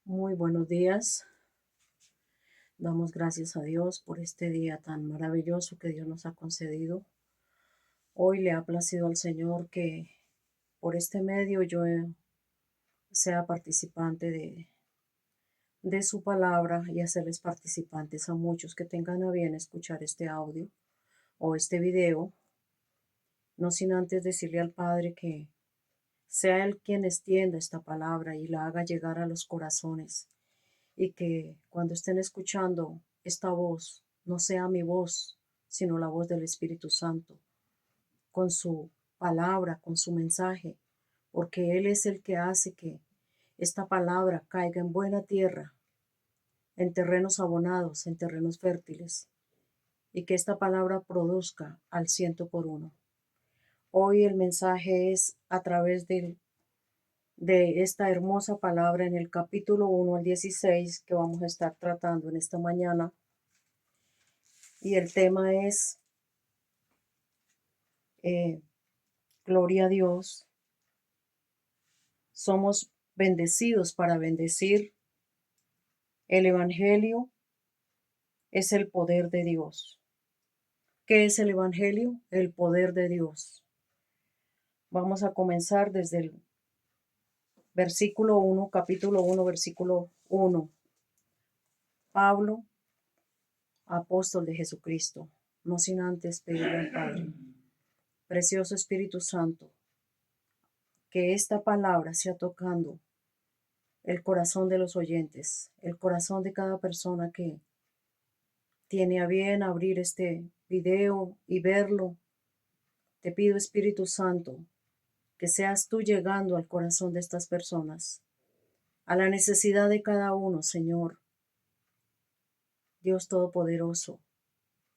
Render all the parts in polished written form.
Muy buenos días. Damos gracias a Dios por este día tan maravilloso que Dios nos ha concedido. Hoy le ha placido al Señor que por este medio sea participante de su palabra y hacerles participantes a muchos que tengan a bien escuchar este audio o este video, no sin antes decirle al Padre que sea Él quien extienda esta palabra y la haga llegar a los corazones y que cuando estén escuchando esta voz, no sea mi voz, sino la voz del Espíritu Santo, con su palabra, con su mensaje, porque Él es el que hace que esta palabra caiga en buena tierra, en terrenos abonados, en terrenos fértiles, y que esta palabra produzca al ciento por uno. Hoy el mensaje es a través de esta hermosa palabra en el capítulo 1 al 16 que vamos a estar tratando en esta mañana. Y el tema es, eh, gloria a Dios, somos bendecidos para bendecir. El Evangelio es el poder de Dios. ¿Qué es el Evangelio? El poder de Dios. Vamos a comenzar desde el versículo 1, capítulo 1, versículo 1. Pablo, apóstol de Jesucristo, no sin antes pedirle al Padre, precioso Espíritu Santo, que esta palabra sea tocando el corazón de los oyentes, el corazón de cada persona que tiene a bien abrir este video y verlo. Te pido, Espíritu Santo, que seas tú llegando al corazón de estas personas, a la necesidad de cada uno, Señor, Dios Todopoderoso,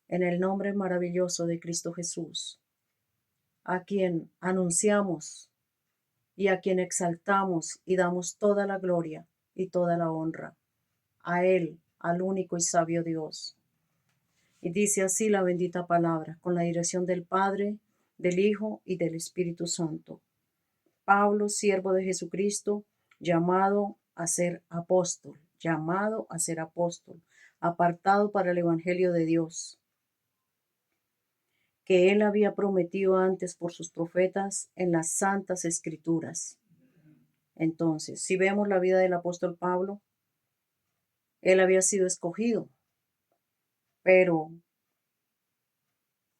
en el nombre maravilloso de Cristo Jesús, a quien anunciamos y a quien exaltamos y damos toda la gloria y toda la honra, a Él, al único y sabio Dios. Y dice así la bendita palabra, con la dirección del Padre, del Hijo y del Espíritu Santo. Pablo, siervo de Jesucristo, llamado a ser apóstol, apartado para el Evangelio de Dios, que él había prometido antes por sus profetas en las santas escrituras. Entonces, si vemos la vida del apóstol Pablo, él había sido escogido, pero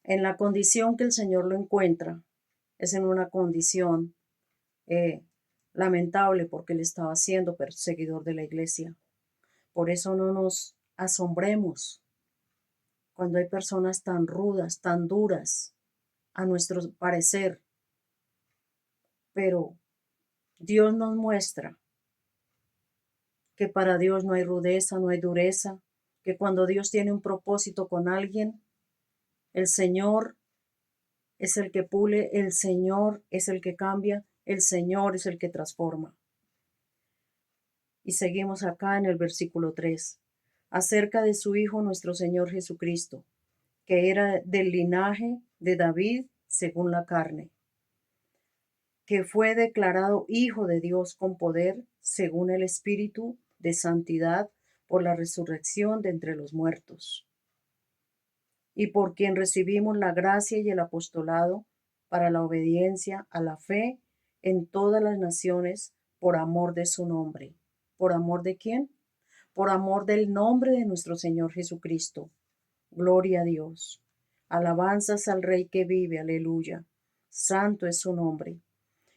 en la condición que el Señor lo encuentra, es en una condición eh, lamentable porque él estaba siendo perseguidor de la iglesia. Por eso no nos asombremos cuando hay personas tan rudas, tan duras, a nuestro parecer, pero Dios nos muestra que para Dios no hay rudeza, no hay dureza, que cuando Dios tiene un propósito con alguien, el Señor es el que pule, el Señor es el que cambia, el Señor es el que transforma. Y seguimos acá en el versículo 3, acerca de su Hijo nuestro Señor Jesucristo, que era del linaje de David según la carne, que fue declarado Hijo de Dios con poder según el Espíritu de santidad por la resurrección de entre los muertos, y por quien recibimos la gracia y el apostolado para la obediencia a la fe en todas las naciones por amor de su nombre. ¿Por amor de quién? Por amor del nombre de nuestro Señor Jesucristo. Gloria a Dios. Alabanzas al Rey que vive, aleluya. Santo es su nombre.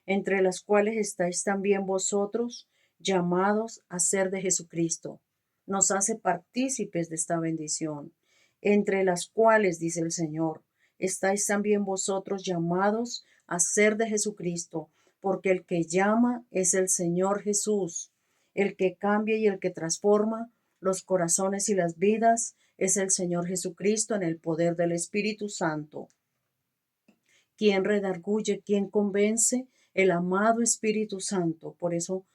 Entre las cuales estáis también vosotros, llamados a ser de Jesucristo. Nos hace partícipes de esta bendición. Entre las cuales, dice el Señor, estáis también vosotros llamados a ser de Jesucristo, porque el que llama es el Señor Jesús. El que cambia y el que transforma los corazones y las vidas es el Señor Jesucristo en el poder del Espíritu Santo. ¿Quién redarguye? ¿Quién convence? El amado Espíritu Santo. Por eso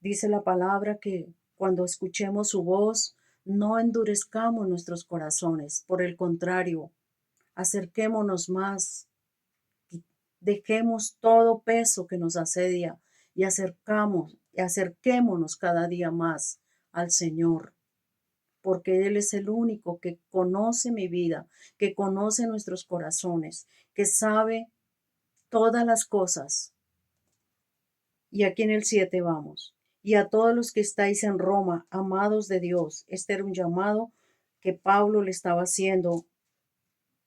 dice la palabra que cuando escuchemos su voz, no endurezcamos nuestros corazones. Por el contrario, acerquémonos más, dejemos todo peso que nos asedia y y acerquémonos cada día más al Señor, porque Él es el único que conoce mi vida, que conoce nuestros corazones, que sabe todas las cosas. Y aquí en el 7 vamos. Y a todos los que estáis en Roma, amados de Dios. Este era un llamado que Pablo le estaba haciendo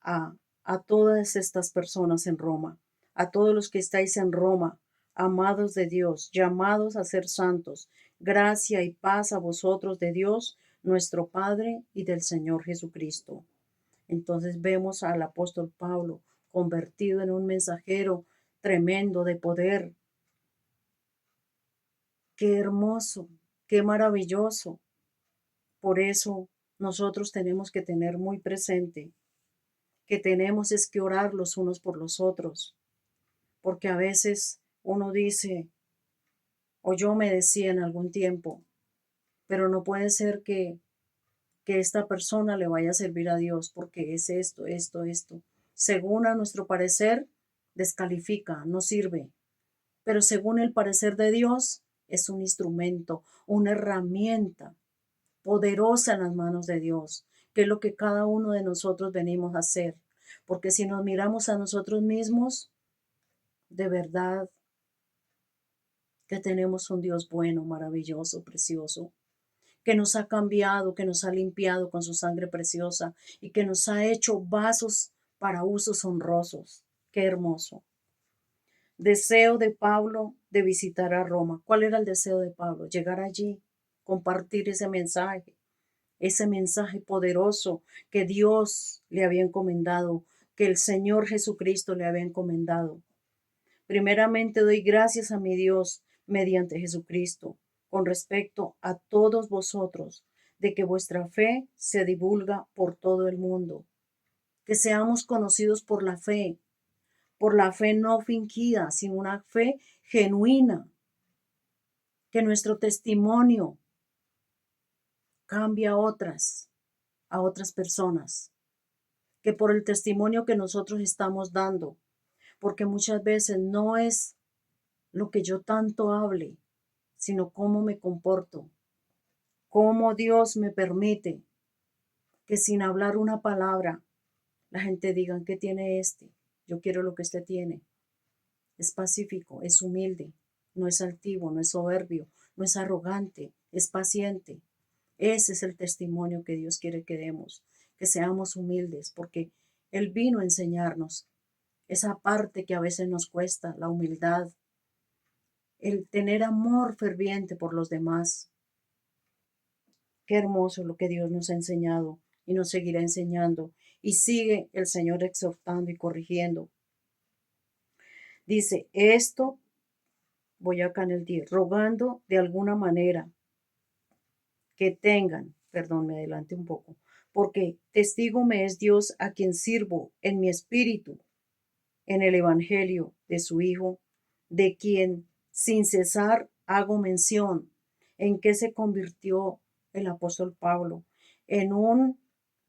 a, a todas estas personas en Roma. A todos los que estáis en Roma, amados de Dios, llamados a ser santos. Gracia y paz a vosotros de Dios, nuestro Padre, y del Señor Jesucristo. Entonces vemos al apóstol Pablo convertido en un mensajero tremendo de poder. Qué hermoso, qué maravilloso. Por eso nosotros tenemos que tener muy presente que tenemos es que orar los unos por los otros, porque a veces uno dice, o yo me decía en algún tiempo, pero no puede ser que esta persona le vaya a servir a Dios porque es esto, esto, esto. Según a nuestro parecer, descalifica, no sirve, pero según el parecer de Dios, es un instrumento, una herramienta poderosa en las manos de Dios, que es lo que cada uno de nosotros venimos a hacer. Porque si nos miramos a nosotros mismos, de verdad que tenemos un Dios bueno, maravilloso, precioso, que nos ha cambiado, que nos ha limpiado con su sangre preciosa y que nos ha hecho vasos para usos honrosos. Qué hermoso. Deseo de Pablo de visitar a Roma. ¿Cuál era el deseo de Pablo? Llegar allí, compartir ese mensaje poderoso que Dios le había encomendado, que el Señor Jesucristo le había encomendado. Primeramente doy gracias a mi Dios mediante Jesucristo con respecto a todos vosotros, de que vuestra fe se divulga por todo el mundo, que seamos conocidos por la fe no fingida, sino una fe genuina, que nuestro testimonio cambie a otras personas, que por el testimonio que nosotros estamos dando, porque muchas veces no es lo que yo tanto hable, sino cómo me comporto, cómo Dios me permite que sin hablar una palabra la gente diga, ¿qué tiene este? Yo quiero lo que este tiene. Es pacífico, es humilde, no es altivo, no es soberbio, no es arrogante, es paciente. Ese es el testimonio que Dios quiere que demos, que seamos humildes, porque Él vino a enseñarnos esa parte que a veces nos cuesta, la humildad, el tener amor ferviente por los demás. Qué hermoso lo que Dios nos ha enseñado y nos seguirá enseñando. Y sigue el Señor exhortando y corrigiendo. Dice, esto, voy acá en el 10, rogando de alguna manera que tengan, perdón, me adelante un poco, porque testigo me es Dios a quien sirvo en mi espíritu, en el Evangelio de su Hijo, de quien sin cesar hago mención, en que se convirtió el apóstol Pablo, en un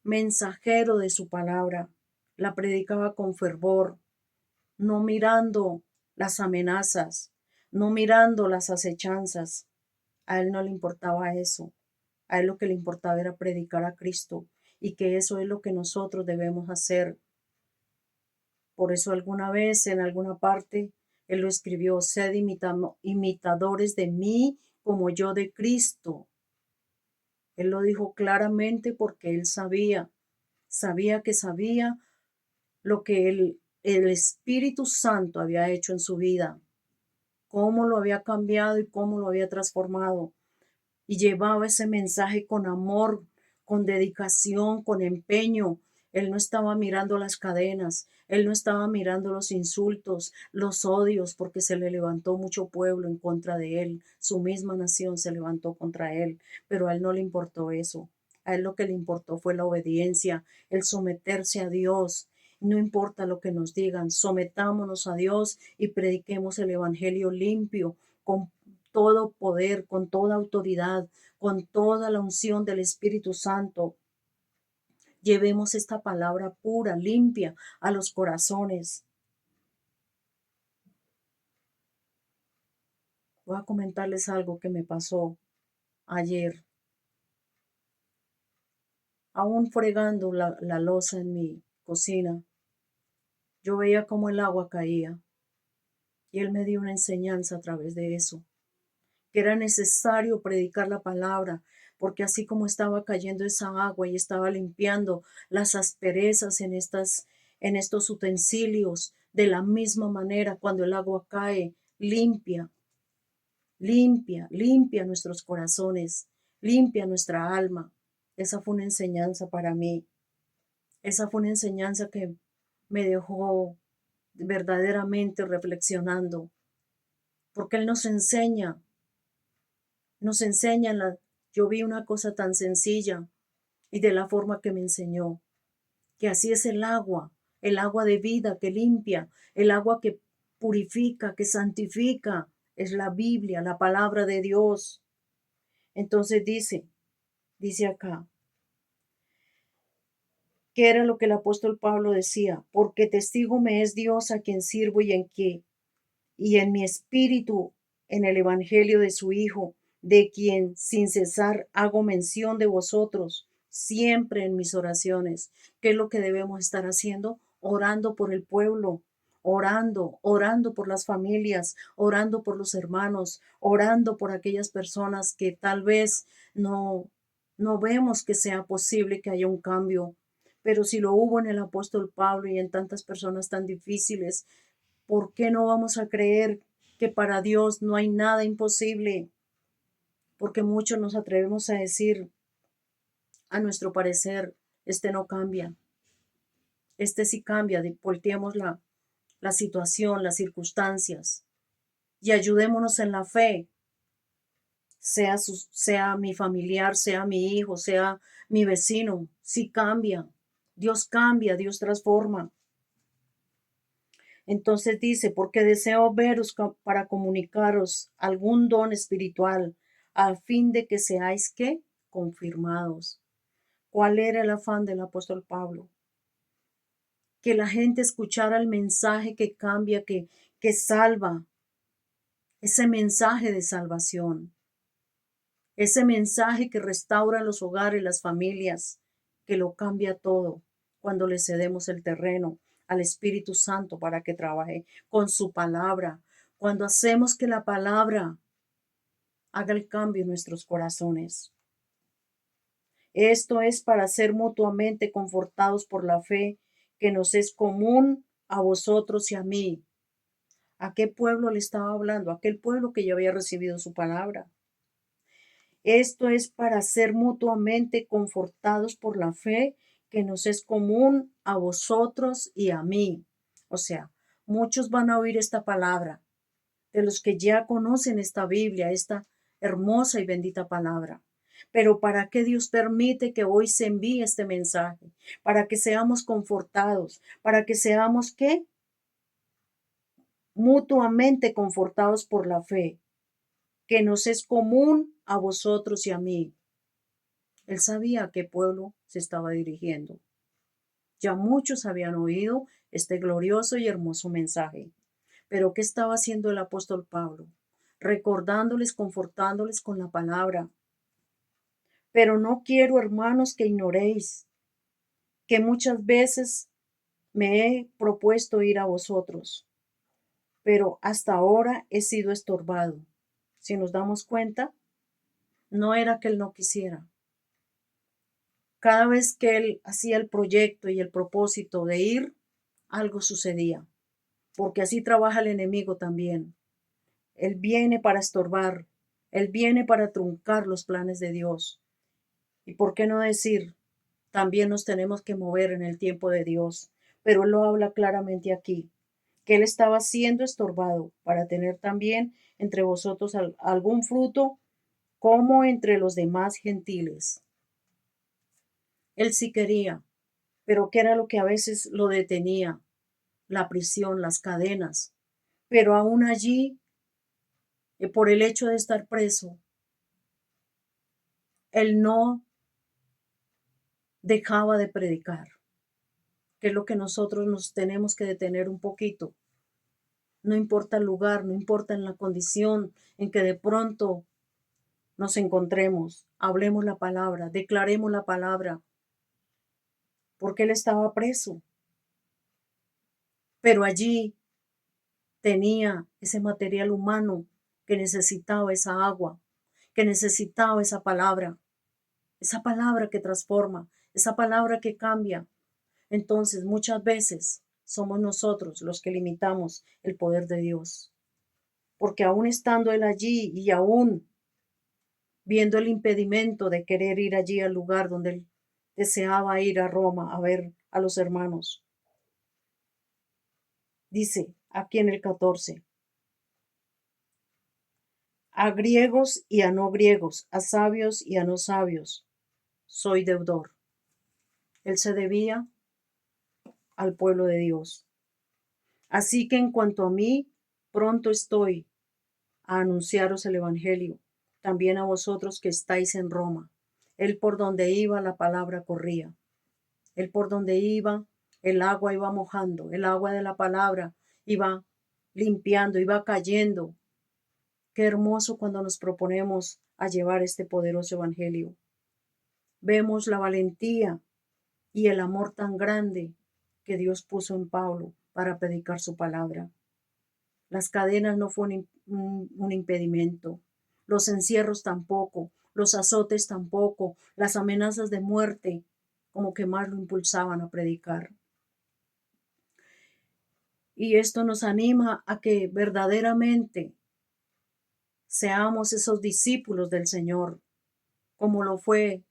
mensajero de su palabra, la predicaba con fervor, no mirando las amenazas, no mirando las acechanzas. A él no le importaba eso. A él lo que le importaba era predicar a Cristo y que eso es lo que nosotros debemos hacer. Por eso alguna vez en alguna parte él lo escribió, sed imitadores de mí como yo de Cristo. Él lo dijo claramente porque él sabía lo que el Espíritu Santo había hecho en su vida, cómo lo había cambiado y cómo lo había transformado. Y llevaba ese mensaje con amor, con dedicación, con empeño. Él no estaba mirando las cadenas, él no estaba mirando los insultos, los odios, porque se le levantó mucho pueblo en contra de él. Su misma nación se levantó contra él, pero a él no le importó eso. A él lo que le importó fue la obediencia, el someterse a Dios. No importa lo que nos digan, sometámonos a Dios y prediquemos el evangelio limpio, con todo poder, con toda autoridad, con toda la unción del Espíritu Santo. Llevemos esta palabra pura, limpia a los corazones. Voy a comentarles algo que me pasó ayer. Aún fregando la loza en mi cocina, yo veía cómo el agua caía y él me dio una enseñanza a través de eso, que era necesario predicar la palabra, porque así como estaba cayendo esa agua y estaba limpiando las asperezas en estos utensilios, de la misma manera cuando el agua cae, limpia, limpia nuestros corazones, limpia nuestra alma. Esa fue una enseñanza para mí. Esa fue una enseñanza que me dejó verdaderamente reflexionando, porque Él nos enseña, yo vi una cosa tan sencilla y de la forma que me enseñó, que así es el agua de vida que limpia, el agua que purifica, que santifica, es la Biblia, la palabra de Dios. Entonces dice acá, que era lo que el apóstol Pablo decía, porque testigo me es Dios a quien sirvo y en mi espíritu en el evangelio de su Hijo, de quien sin cesar hago mención de vosotros siempre en mis oraciones. ¿Qué es lo que debemos estar haciendo? Orando por el pueblo, orando por las familias, orando por los hermanos, orando por aquellas personas que tal vez no vemos que sea posible que haya un cambio. Pero si lo hubo en el apóstol Pablo y en tantas personas tan difíciles, ¿por qué no vamos a creer que para Dios no hay nada imposible? Porque muchos nos atrevemos a decir, a nuestro parecer, este no cambia, este sí cambia, volteemos la situación, las circunstancias y ayudémonos en la fe, sea mi familiar, sea mi hijo, sea mi vecino, sí cambia, Dios transforma. Entonces dice, porque deseo veros para comunicaros algún don espiritual, a fin de que seáis ¿qué? Confirmados. ¿Cuál era el afán del apóstol Pablo? Que la gente escuchara el mensaje que cambia, que salva, ese mensaje de salvación, ese mensaje que restaura los hogares, las familias, que lo cambia todo cuando le cedemos el terreno al Espíritu Santo para que trabaje con su palabra. Cuando hacemos que la palabra haga el cambio en nuestros corazones. Esto es para ser mutuamente confortados por la fe que nos es común a vosotros y a mí. ¿A qué pueblo le estaba hablando? Aquel pueblo que ya había recibido su palabra. Esto es para ser mutuamente confortados por la fe que nos es común a vosotros y a mí. O sea, muchos van a oír esta palabra, de los que ya conocen esta Biblia, esta hermosa y bendita palabra. Pero ¿para qué Dios permite que hoy se envíe este mensaje? Para que seamos confortados, para que seamos ¿qué? Mutuamente confortados por la fe, que nos es común a vosotros y a mí. Él sabía a qué pueblo se estaba dirigiendo. Ya muchos habían oído este glorioso y hermoso mensaje. Pero ¿qué estaba haciendo el apóstol Pablo? Recordándoles, confortándoles con la palabra. Pero no quiero, hermanos, que ignoréis que muchas veces me he propuesto ir a vosotros, pero hasta ahora he sido estorbado. Si nos damos cuenta, no era que él no quisiera. Cada vez que él hacía el proyecto y el propósito de ir, algo sucedía, porque así trabaja el enemigo también. Él viene para estorbar, él viene para truncar los planes de Dios. ¿Y por qué no decir? También nos tenemos que mover en el tiempo de Dios. Pero él lo habla claramente aquí, que él estaba siendo estorbado para tener también entre vosotros algún fruto como entre los demás gentiles. Él sí quería, pero ¿qué era lo que a veces lo detenía? La prisión, las cadenas. Pero aún allí, por el hecho de estar preso, él no dejaba de predicar, que es lo que nosotros nos tenemos que detener un poquito. No importa el lugar, no importa en la condición en que de pronto nos encontremos. Hablemos la palabra, declaremos la palabra, porque él estaba preso, pero allí tenía ese material humano que necesitaba esa agua, que necesitaba esa palabra que transforma, esa palabra que cambia. Entonces, muchas veces somos nosotros los que limitamos el poder de Dios, porque aún estando él allí y aún viendo el impedimento de querer ir allí al lugar donde él deseaba ir a Roma a ver a los hermanos, dice aquí en el 14, a griegos y a no griegos, a sabios y a no sabios, soy deudor. Él se debía al pueblo de Dios. Así que en cuanto a mí, pronto estoy a anunciaros el Evangelio, también a vosotros que estáis en Roma. Él por donde iba, la palabra corría. Él por donde iba, el agua iba mojando, el agua de la palabra iba limpiando, iba cayendo. Qué hermoso cuando nos proponemos a llevar este poderoso Evangelio. Vemos la valentía y el amor tan grande que Dios puso en Pablo para predicar su palabra. Las cadenas no fueron un impedimento, los encierros tampoco, los azotes tampoco, las amenazas de muerte como que más lo impulsaban a predicar. Y esto nos anima a que verdaderamente seamos esos discípulos del Señor, como lo fue,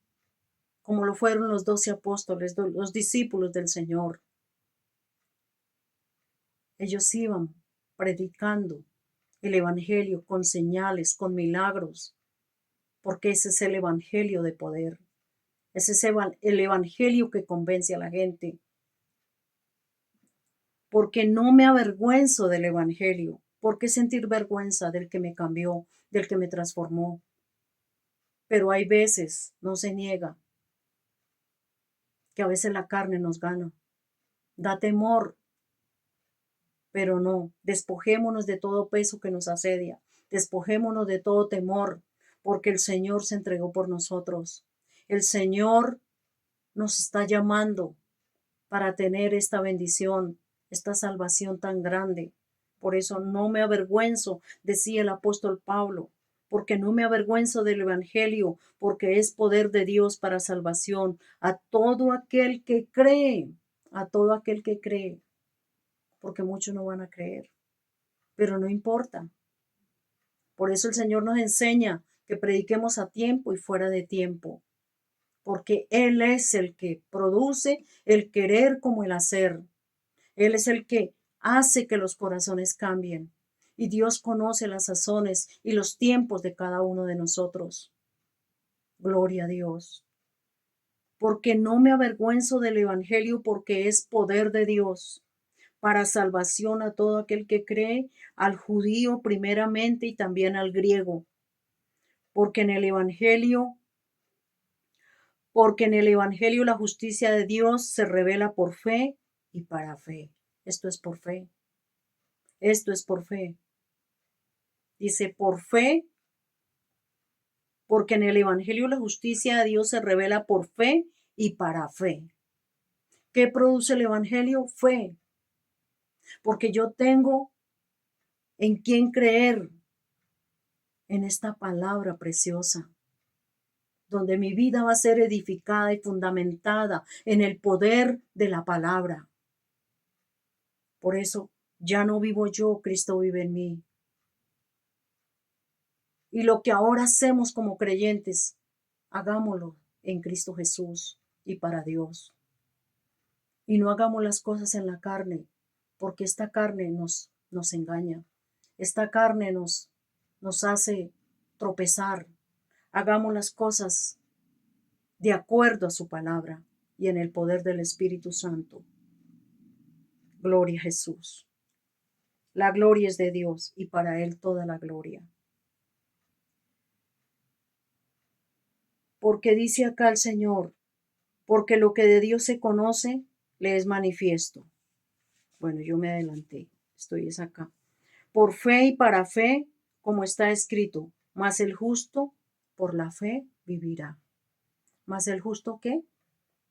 como lo fueron los 12 apóstoles, los discípulos del Señor. Ellos iban predicando el Evangelio con señales, con milagros, porque ese es el Evangelio de poder. Ese es el Evangelio que convence a la gente. Porque no me avergüenzo del Evangelio. ¿Por qué sentir vergüenza del que me cambió, del que me transformó? Pero hay veces, no se niega, que a veces la carne nos gana. Da temor, pero no. Despojémonos de todo peso que nos asedia. Despojémonos de todo temor, porque el Señor se entregó por nosotros. El Señor nos está llamando para tener esta bendición, esta salvación tan grande. Por eso no me avergüenzo, decía el apóstol Pablo, porque no me avergüenzo del Evangelio, porque es poder de Dios para salvación a todo aquel que cree, a todo aquel que cree, porque muchos no van a creer, pero no importa. Por eso el Señor nos enseña que prediquemos a tiempo y fuera de tiempo, porque Él es el que produce el querer como el hacer. Él es el que hace que los corazones cambien. Y Dios conoce las sazones y los tiempos de cada uno de nosotros. Gloria a Dios. Porque no me avergüenzo del Evangelio, porque es poder de Dios para salvación a todo aquel que cree, al judío primeramente y también al griego. Porque en el Evangelio, porque en el Evangelio la justicia de Dios se revela por fe y para fe. Esto es por fe. Esto es por fe. Dice, por fe, porque en el Evangelio la justicia de Dios se revela por fe y para fe. ¿Qué produce el Evangelio? Fe. Porque yo tengo en quién creer en esta palabra preciosa, donde mi vida va a ser edificada y fundamentada en el poder de la palabra. Por eso ya no vivo yo, Cristo vive en mí. Y lo que ahora hacemos como creyentes, hagámoslo en Cristo Jesús y para Dios. Y no hagamos las cosas en la carne, porque esta carne nos engaña. Esta carne nos hace tropezar. Hagamos las cosas de acuerdo a su palabra y en el poder del Espíritu Santo. Gloria a Jesús. La gloria es de Dios y para Él toda la gloria. Porque dice acá el Señor, porque lo que de Dios se conoce, le es manifiesto. Bueno, yo me adelanté, estoy acá. por fe y para fe, como está escrito, mas el justo por la fe vivirá. ¿Mas el justo qué?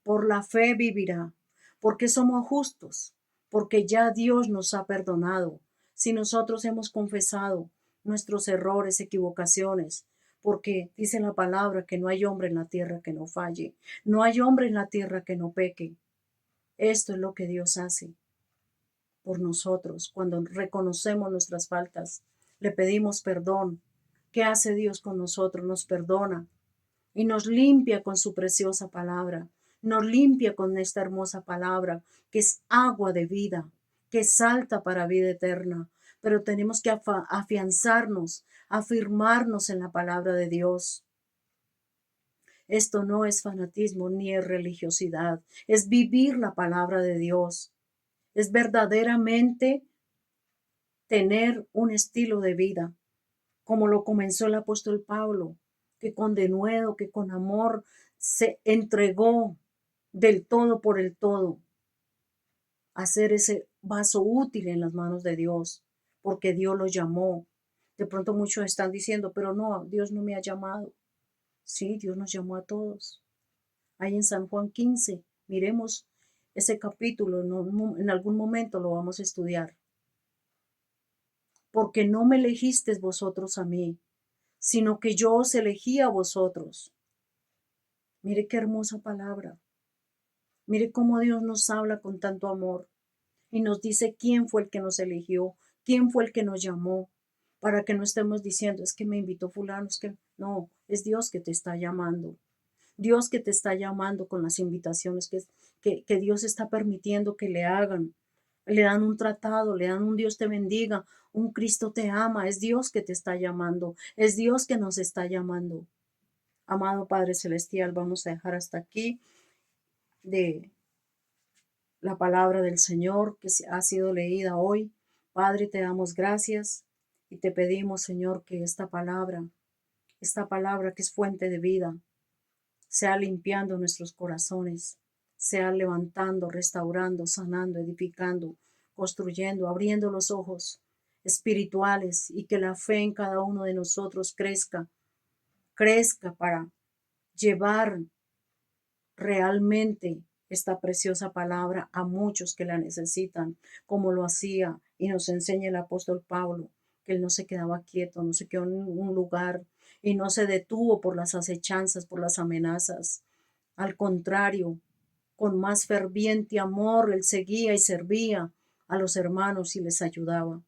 Por la fe vivirá. ¿Por qué somos justos? Porque ya Dios nos ha perdonado. Si nosotros hemos confesado nuestros errores, equivocaciones, porque dice la palabra que no hay hombre en la tierra que no falle, no hay hombre en la tierra que no peque. Esto es lo que Dios hace por nosotros cuando reconocemos nuestras faltas, le pedimos perdón. ¿Qué hace Dios con nosotros? Nos perdona y nos limpia con su preciosa palabra, nos limpia con esta hermosa palabra que es agua de vida, que salta para vida eterna. Pero tenemos que afianzarnos, afirmarnos en la palabra de Dios. Esto no es fanatismo ni es religiosidad, es vivir la palabra de Dios, es verdaderamente tener un estilo de vida, como lo comenzó el apóstol Pablo, que con denuedo, que con amor se entregó del todo por el todo, a ser ese vaso útil en las manos de Dios, porque Dios lo llamó. De pronto muchos están diciendo, pero no, Dios no me ha llamado. Sí, Dios nos llamó a todos. Ahí en San Juan 15, miremos ese capítulo, en algún momento lo vamos a estudiar. Porque no me elegisteis vosotros a mí, sino que yo os elegí a vosotros. Mire qué hermosa palabra. Mire cómo Dios nos habla con tanto amor y nos dice quién fue el que nos eligió, quién fue el que nos llamó, para que no estemos diciendo, es que me invitó fulano, es que no, es Dios que te está llamando. Dios que te está llamando con las invitaciones que Dios está permitiendo que le hagan. Le dan un tratado, le dan un Dios te bendiga, un Cristo te ama. Es Dios que te está llamando, es Dios que nos está llamando. Amado Padre Celestial, vamos a dejar hasta aquí de la palabra del Señor que ha sido leída hoy. Padre, te damos gracias y te pedimos, Señor, que esta palabra que es fuente de vida, sea limpiando nuestros corazones, sea levantando, restaurando, sanando, edificando, construyendo, abriendo los ojos espirituales y que la fe en cada uno de nosotros crezca para llevar realmente esta preciosa palabra a muchos que la necesitan, como lo hacía y nos enseña el apóstol Pablo, que él no se quedaba quieto, no se quedó en un lugar y no se detuvo por las acechanzas, por las amenazas. Al contrario, con más ferviente amor, él seguía y servía a los hermanos y les ayudaba.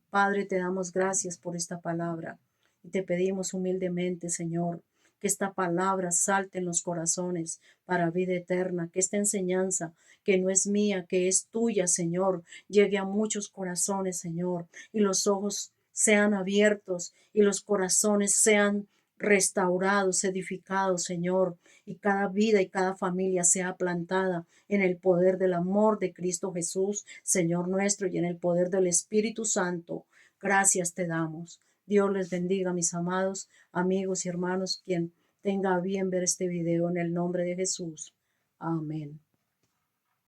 Padre, te damos gracias por esta palabra y te pedimos humildemente, Señor, que esta palabra salte en los corazones para vida eterna, que esta enseñanza que no es mía, que es tuya, Señor, llegue a muchos corazones, Señor, y los ojos sean abiertos y los corazones sean restaurados, edificados, Señor, y cada vida y cada familia sea plantada en el poder del amor de Cristo Jesús, Señor nuestro, y en el poder del Espíritu Santo. Gracias te damos. Dios les bendiga, mis amados amigos y hermanos, quien tenga a bien ver este video en el nombre de Jesús. Amén.